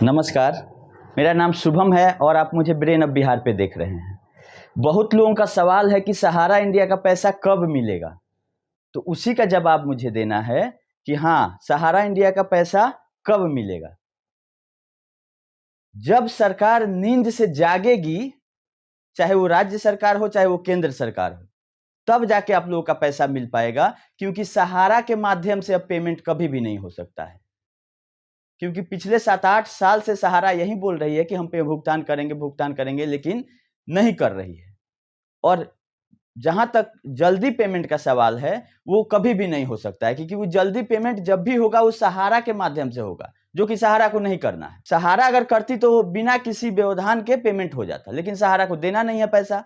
नमस्कार, मेरा नाम शुभम है और आप मुझे ब्रेन ऑफ बिहार पे देख रहे हैं। बहुत लोगों का सवाल है कि सहारा इंडिया का पैसा कब मिलेगा, तो उसी का जवाब मुझे देना है कि हाँ, सहारा इंडिया का पैसा कब मिलेगा। जब सरकार नींद से जागेगी, चाहे वो राज्य सरकार हो चाहे वो केंद्र सरकार हो, तब जाके आप लोगों का पैसा मिल पाएगा, क्योंकि सहारा के माध्यम से अब पेमेंट कभी भी नहीं हो सकता है। क्योंकि पिछले 7-8 साल से सहारा यही बोल रही है कि हम पे भुगतान करेंगे, लेकिन नहीं कर रही है। और जहां तक जल्दी पेमेंट का सवाल है, वो कभी भी नहीं हो सकता है, क्योंकि वो जल्दी पेमेंट जब भी होगा वो सहारा के माध्यम से होगा, जो कि सहारा को नहीं करना है। सहारा अगर करती तो बिना किसी व्यवधान के पेमेंट हो जाता, लेकिन सहारा को देना नहीं है पैसा।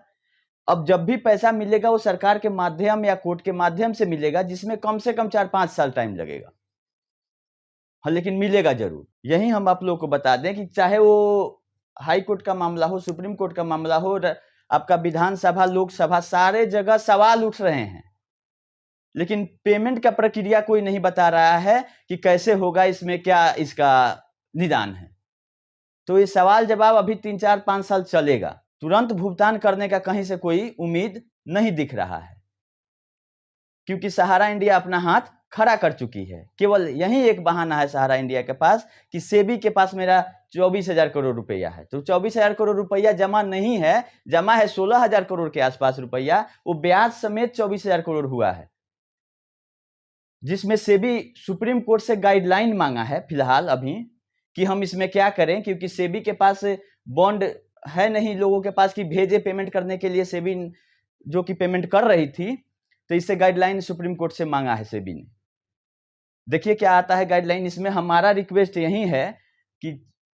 अब जब भी पैसा मिलेगा वो सरकार के माध्यम या कोर्ट के माध्यम से मिलेगा, जिसमें कम से कम 4-5 साल टाइम लगेगा। हाँ, लेकिन मिलेगा जरूर। यही हम आप लोगों को बता दें कि चाहे वो हाई कोर्ट का मामला हो, सुप्रीम कोर्ट का मामला हो, आपका विधानसभा, लोकसभा, सारे जगह सवाल उठ रहे हैं, लेकिन पेमेंट का प्रक्रिया कोई नहीं बता रहा है कि कैसे होगा, इसमें क्या इसका निदान है। तो ये सवाल जवाब अभी 3-4-5 साल चलेगा। तुरंत भुगतान करने का कहीं से कोई उम्मीद नहीं दिख रहा है, क्योंकि सहारा इंडिया अपना हाथ खड़ा कर चुकी है। केवल यही एक बहाना है सहारा इंडिया के पास कि सेबी के पास मेरा 24,000 करोड़ रुपया है, तो 24,000 करोड़ रुपया जमा नहीं है, जमा है 16,000 करोड़ के आसपास रुपया, वो ब्याज समेत 24,000 करोड़ हुआ है, जिसमें सेबी सुप्रीम कोर्ट से गाइडलाइन मांगा है फिलहाल अभी कि हम इसमें क्या करें, क्योंकि सेबी के पास बॉन्ड है नहीं लोगों के पास कि भेजे पेमेंट करने के लिए, सेबी जो कि पेमेंट कर रही थी, तो इससे गाइडलाइन सुप्रीम कोर्ट से मांगा है सेबी ने। देखिए क्या आता है गाइडलाइन। इसमें हमारा रिक्वेस्ट यही है कि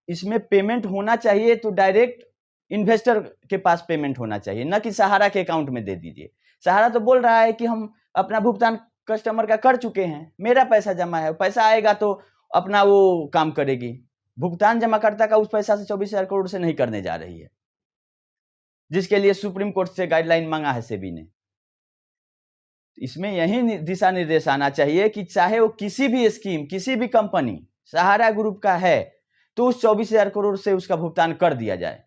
इसमें पेमेंट होना चाहिए तो डायरेक्ट इन्वेस्टर के पास पेमेंट होना चाहिए, न कि सहारा के अकाउंट में दे दीजिए। सहारा तो बोल रहा है कि हम अपना भुगतान कस्टमर का कर चुके हैं, मेरा पैसा जमा है, पैसा आएगा तो अपना वो काम करेगी। भुगतान जमाकर्ता का उस पैसा से 24,000 करोड़ से नहीं करने जा रही है, जिसके लिए सुप्रीम कोर्ट से गाइडलाइन मांगा है सेबी ने। इसमें यही दिशा निर्देश आना चाहिए कि चाहे वो किसी भी स्कीम, किसी भी कंपनी सहारा ग्रुप का है, तो उस 24,000 करोड़ से उसका भुगतान कर दिया जाए,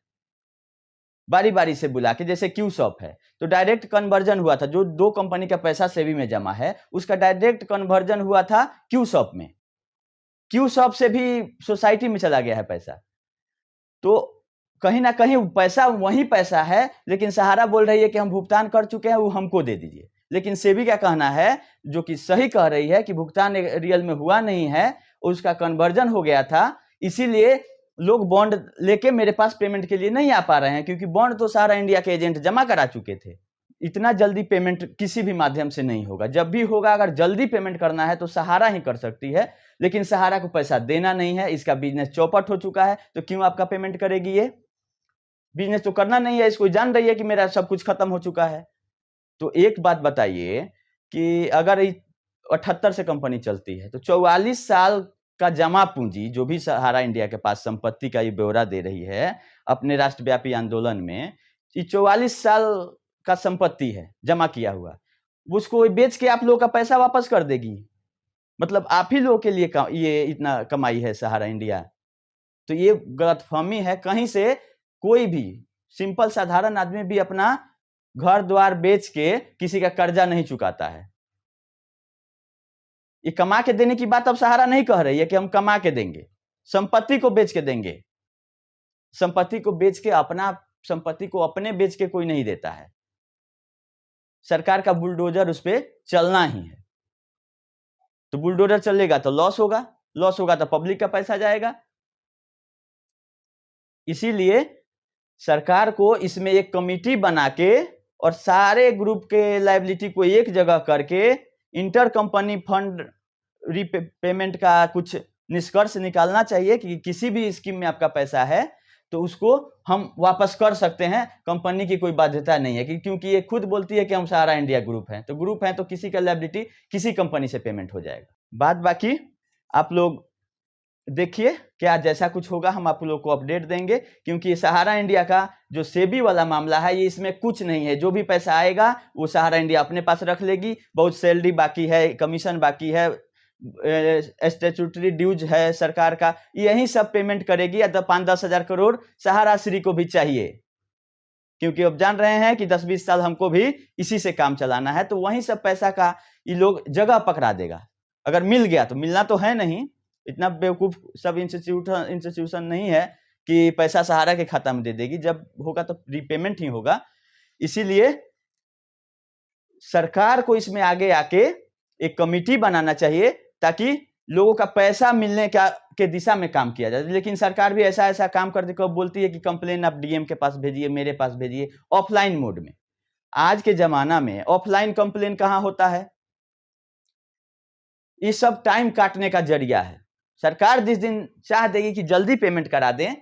बारी बारी से बुला के। जैसे क्यू शॉप है तो डायरेक्ट कन्वर्जन हुआ था, जो 2 कंपनी का पैसा सेबी में जमा है उसका डायरेक्ट कन्वर्जन हुआ था क्यू शॉप में। क्यू शॉप से भी सोसाइटी में चला गया है पैसा, तो कहीं ना कहीं पैसा वही पैसा है, लेकिन सहारा बोल रही है कि हम भुगतान कर चुके हैं, वो हमको दे दीजिए। लेकिन सेबी का कहना है, जो कि सही कह रही है, कि भुगतान रियल में हुआ नहीं है, उसका कन्वर्जन हो गया था, इसीलिए लोग बॉन्ड लेके मेरे पास पेमेंट के लिए नहीं आ पा रहे हैं, क्योंकि बॉन्ड तो सहारा इंडिया के एजेंट जमा करा चुके थे। इतना जल्दी पेमेंट किसी भी माध्यम से नहीं होगा। जब भी होगा, अगर जल्दी पेमेंट करना है तो सहारा ही कर सकती है, लेकिन सहारा को पैसा देना नहीं है, इसका बिजनेस चौपट हो चुका है, तो क्यों आपका पेमेंट करेगी? ये बिजनेस तो करना नहीं है, इसको जान रही है कि मेरा सब कुछ खत्म हो चुका है। तो एक बात बताइए कि अगर 78 से कंपनी चलती है तो 44 साल का जमा पूंजी, जो भी सहारा इंडिया के पास संपत्ति का ये ब्यौरा दे रही है अपने राष्ट्रव्यापी आंदोलन में, ये 44 साल का संपत्ति है जमा किया हुआ, उसको बेच के आप लोगों का पैसा वापस कर देगी। मतलब आप ही लोगों के लिए ये इतना कमाई है सहारा इंडिया। तो ये गलतफहमी है। कहीं से कोई भी सिंपल साधारण आदमी भी अपना घर द्वार बेच के किसी का कर्जा नहीं चुकाता है। ये कमा के देने की बात अब सहारा नहीं कह रही है कि हम कमा के देंगे, संपत्ति को बेच के देंगे। संपत्ति को बेच के, अपना संपत्ति को अपने बेच के कोई नहीं देता है। सरकार का बुलडोजर उस पर चलना ही है, तो बुलडोजर चलेगा तो लॉस होगा, लॉस होगा तो पब्लिक का पैसा जाएगा। इसीलिए सरकार को इसमें एक कमिटी बना के और सारे ग्रुप के लायबिलिटी को एक जगह करके इंटर कंपनी फंड रीपेमेंट का कुछ निष्कर्ष निकालना चाहिए कि किसी भी स्कीम में आपका पैसा है तो उसको हम वापस कर सकते हैं, कंपनी की कोई बाध्यता नहीं है। क्योंकि ये खुद बोलती है कि हम सहारा इंडिया ग्रुप हैं, तो ग्रुप हैं तो किसी का लायबिलिटी किसी कंपनी से पेमेंट हो जाएगा। बात बाकी आप लोग देखिए, क्या जैसा कुछ होगा हम आप लोग को अपडेट देंगे, क्योंकि सहारा इंडिया का जो सेबी वाला मामला है, ये इसमें कुछ नहीं है। जो भी पैसा आएगा वो सहारा इंडिया अपने पास रख लेगी। बहुत सैलरी बाकी है, कमीशन बाकी है, स्टैट्यूटरी ड्यूज है सरकार का, यही सब पेमेंट करेगी। या 5-10 हजार करोड़ सहारा श्री को भी चाहिए, क्योंकि अब जान रहे हैं कि 10-20 साल हमको भी इसी से काम चलाना है। तो वहीं सब पैसा का ये लोग जगह पकड़ा देगा। अगर मिल गया तो, मिलना तो है नहीं, इतना बेवकूफ सब इंस्टीट्यूशन नहीं है कि पैसा सहारा के खाता में दे देगी। जब होगा तो रीपेमेंट ही होगा। इसीलिए सरकार को इसमें आगे आके एक कमिटी बनाना चाहिए ताकि लोगों का पैसा मिलने के दिशा में काम किया जाए। लेकिन सरकार भी ऐसा काम करती है, बोलती है कि कंप्लेन आप डीएम के पास भेजिए, मेरे पास भेजिए, ऑफलाइन मोड में। आज के जमाना में ऑफलाइन कंप्लेन कहां होता है? ये सब टाइम काटने का जरिया है। सरकार जिस दिन चाह देगी कि जल्दी पेमेंट करा दें,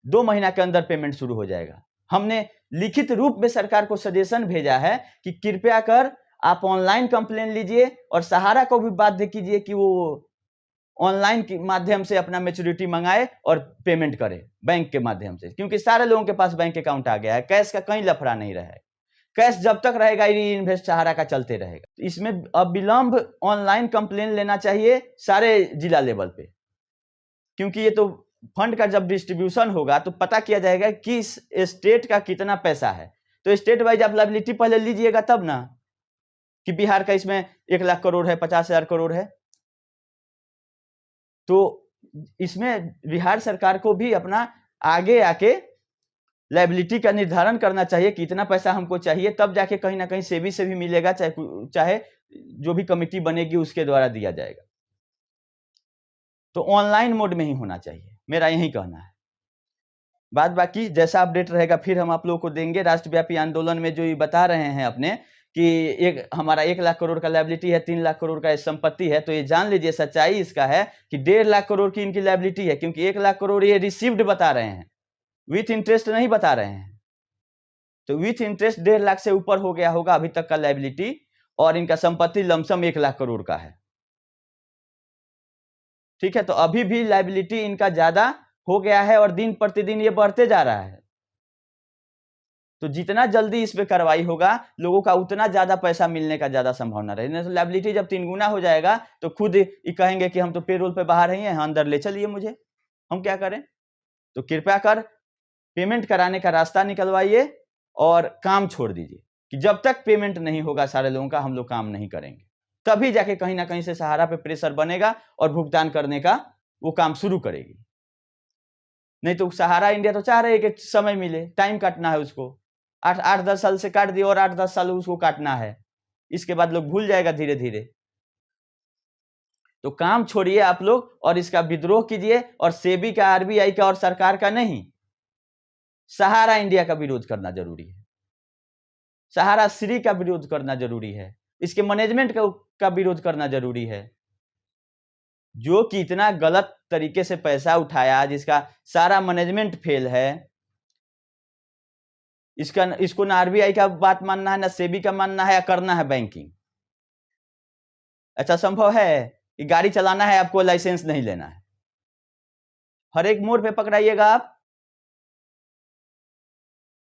2 महीना के अंदर पेमेंट शुरू हो जाएगा। हमने लिखित रूप में सरकार को सजेशन भेजा है कि कृपया कर आप ऑनलाइन कंप्लेन लीजिए और सहारा को भी बाध्य कीजिए कि वो ऑनलाइन के माध्यम से अपना मैच्योरिटी मंगाए और पेमेंट करे बैंक के माध्यम से, क्योंकि सारे लोगों के पास बैंक अकाउंट आ गया है। कैश का कहीं लफड़ा नहीं रहा है। कैश जब तक रहेगा री इन्वेस्ट सहारा का चलते रहेगा। इसमें अविलंब ऑनलाइन कंप्लेन लेना चाहिए सारे जिला लेवल पे, क्योंकि ये तो फंड का जब डिस्ट्रीब्यूशन होगा तो पता किया जाएगा कि स्टेट का कितना पैसा है। तो स्टेट वाइज आप लायबिलिटी पहले लीजिएगा तब ना, कि बिहार का इसमें 1 लाख करोड़ है, 50,000 करोड़ है। तो इसमें बिहार सरकार को भी अपना आगे आके लायबिलिटी का निर्धारण करना चाहिए कि इतना पैसा हमको चाहिए, तब जाके कहीं ना कहीं सेबी से भी मिलेगा, चाहे जो भी कमिटी बनेगी उसके द्वारा दिया जाएगा। तो ऑनलाइन मोड में ही होना चाहिए, मेरा यही कहना है। बाद बाकी जैसा अपडेट रहेगा फिर हम आप लोगों को देंगे। राष्ट्रव्यापी आंदोलन में जो ये बता रहे हैं अपने कि हमारा 1 लाख करोड़ का लायबिलिटी है, 3 लाख करोड़ का संपत्ति है, तो ये जान लीजिए सच्चाई इसका है कि 1.5 लाख करोड़ की इनकी लायबिलिटी है, क्योंकि 1 लाख करोड़ ये रिसीव्ड बता रहे हैं, विथ इंटरेस्ट नहीं बता रहे हैं। तो विथ इंटरेस्ट 1.5 लाख से ऊपर हो गया होगा अभी तक का लायबिलिटी, और इनका संपत्ति लमसम 1 लाख करोड़ का है। ठीक है, तो अभी भी लायबिलिटी इनका ज्यादा हो गया है और दिन प्रतिदिन ये बढ़ते जा रहा है। तो जितना जल्दी इस पे कार्रवाई होगा लोगों का उतना ज्यादा पैसा मिलने का ज्यादा संभावना रहेगी। तो लायबिलिटी जब 3 गुना हो जाएगा तो खुद ये कहेंगे कि हम तो पेरोल पे बाहर ही हैं, अंदर ले चलिए मुझे, हम क्या करें। तो कृपया कर पेमेंट कराने का रास्ता निकलवाइए और काम छोड़ दीजिए कि जब तक पेमेंट नहीं होगा सारे लोगों का हम लोग काम नहीं करेंगे। तभी जाके कहीं ना कहीं से सहारा पे प्रेशर बनेगा और भुगतान करने का वो काम शुरू करेगी। नहीं तो सहारा इंडिया तो चाह रहे हैं कि समय मिले, टाइम काटना है उसको, 8-10 साल से काट दिए और 8-10 साल उसको काटना है, इसके बाद लोग भूल जाएगा धीरे धीरे। तो काम छोड़िए आप लोग और इसका विद्रोह कीजिए, और सेबी का, आरबीआई का और सरकार का नहीं, सहारा इंडिया का विरोध करना जरूरी है, सहारा श्री का विरोध करना जरूरी है, इसके मैनेजमेंट का विरोध करना जरूरी है, जो कि इतना गलत तरीके से पैसा उठाया, जिसका सारा मैनेजमेंट फेल है। इसको ना आरबीआई का बात मानना है, ना सेबी का मानना है, या करना है बैंकिंग। अच्छा संभव है कि गाड़ी चलाना है आपको लाइसेंस नहीं लेना है, हर एक मोड़ पे पकड़ाइएगा आप,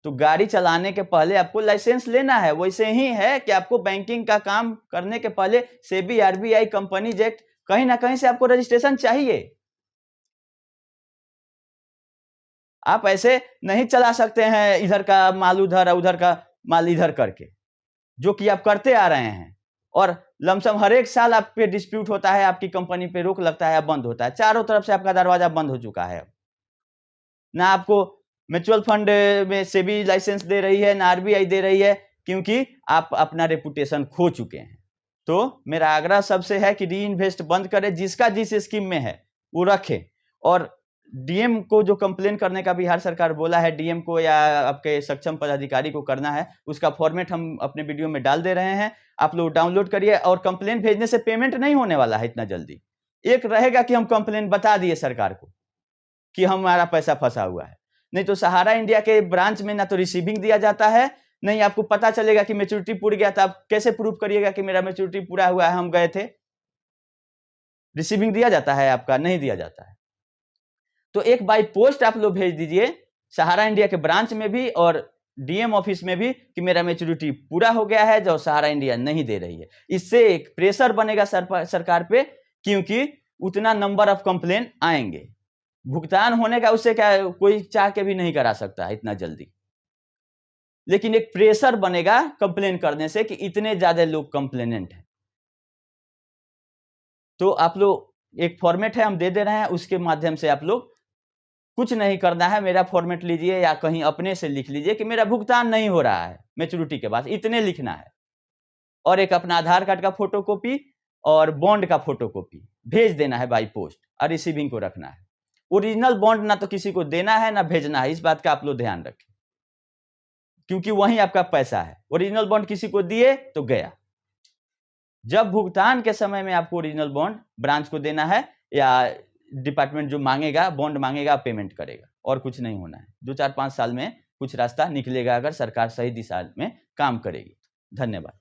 तो गाड़ी चलाने के पहले आपको लाइसेंस लेना है। वैसे ही है कि आपको बैंकिंग का काम करने के पहले सेबी, आरबीआई, कंपनीज एक्ट, कहीं ना कहीं से आपको रजिस्ट्रेशन चाहिए। आप ऐसे नहीं चला सकते हैं इधर का माल उधर, उधर का माल इधर करके, जो कि आप करते आ रहे हैं। और लमसम हर एक साल आप पे डिस्प्यूट होता है, आपकी कंपनी पे रोक लगता है, बंद होता है, चारों तरफ से आपका दरवाजा बंद हो चुका है। ना आपको म्यूचुअल फंड में सेबी लाइसेंस दे रही है, ना आरबीआई दे रही है, क्योंकि आप अपना रेपुटेशन खो चुके हैं। तो मेरा आग्रह सबसे है कि री इन्वेस्ट बंद करें, जिसका जिस स्कीम में है वो रखें। और डीएम को जो कंप्लेन करने का बिहार सरकार बोला है, डीएम को या आपके सक्षम पदाधिकारी को करना है, उसका फॉर्मेट हम अपने वीडियो में डाल दे रहे हैं, आप लोग डाउनलोड करिए। और कंप्लेन भेजने से पेमेंट नहीं होने वाला है इतना जल्दी। एक रहेगा कि हम कंप्लेन बता दिए सरकार को कि हमारा पैसा फंसा हुआ है, नहीं तो सहारा इंडिया के ब्रांच में ना तो रिसीविंग दिया जाता है, नहीं आपको पता चलेगा कि मैच्योरिटी पूरी गया था। आप कैसे प्रूव करिएगा कि मेरा मैच्योरिटी पूरा हुआ है, हम गए थे? रिसीविंग दिया जाता है आपका? नहीं दिया जाता है। तो एक बाई पोस्ट आप लोग भेज दीजिए सहारा इंडिया के ब्रांच में भी और डीएम ऑफिस में भी कि मेरा मैच्योरिटी पूरा हो गया है, जो सहारा इंडिया नहीं दे रही है। इससे एक प्रेशर बनेगा सरकार पे, क्योंकि उतना नंबर ऑफ कंप्लेन आएंगे। भुगतान होने का उससे क्या कोई चाह के भी नहीं करा सकता है इतना जल्दी, लेकिन एक प्रेशर बनेगा कंप्लेन करने से कि इतने ज्यादा लोग कंप्लेनेंट हैं। तो आप लोग एक फॉर्मेट है हम दे रहे हैं, उसके माध्यम से आप लोग कुछ नहीं करना है, मेरा फॉर्मेट लीजिए या कहीं अपने से लिख लीजिए कि मेरा भुगतान नहीं हो रहा है मैच्योरिटी के बाद, इतने लिखना है। और एक अपना आधार कार्ड का फोटोकॉपी और बॉन्ड का फोटोकॉपी भेज देना है बाई पोस्ट, और रिसीविंग को रखना है। ओरिजिनल बॉन्ड ना तो किसी को देना है ना भेजना है, इस बात का आप लोग ध्यान रखें, क्योंकि वहीं आपका पैसा है। ओरिजिनल बॉन्ड किसी को दिए तो गया। जब भुगतान के समय में आपको ओरिजिनल बॉन्ड ब्रांच को देना है, या डिपार्टमेंट जो मांगेगा बॉन्ड मांगेगा पेमेंट करेगा, और कुछ नहीं होना है। 2-4-5 साल में कुछ रास्ता निकलेगा अगर सरकार सही दिशा में काम करेगी। धन्यवाद।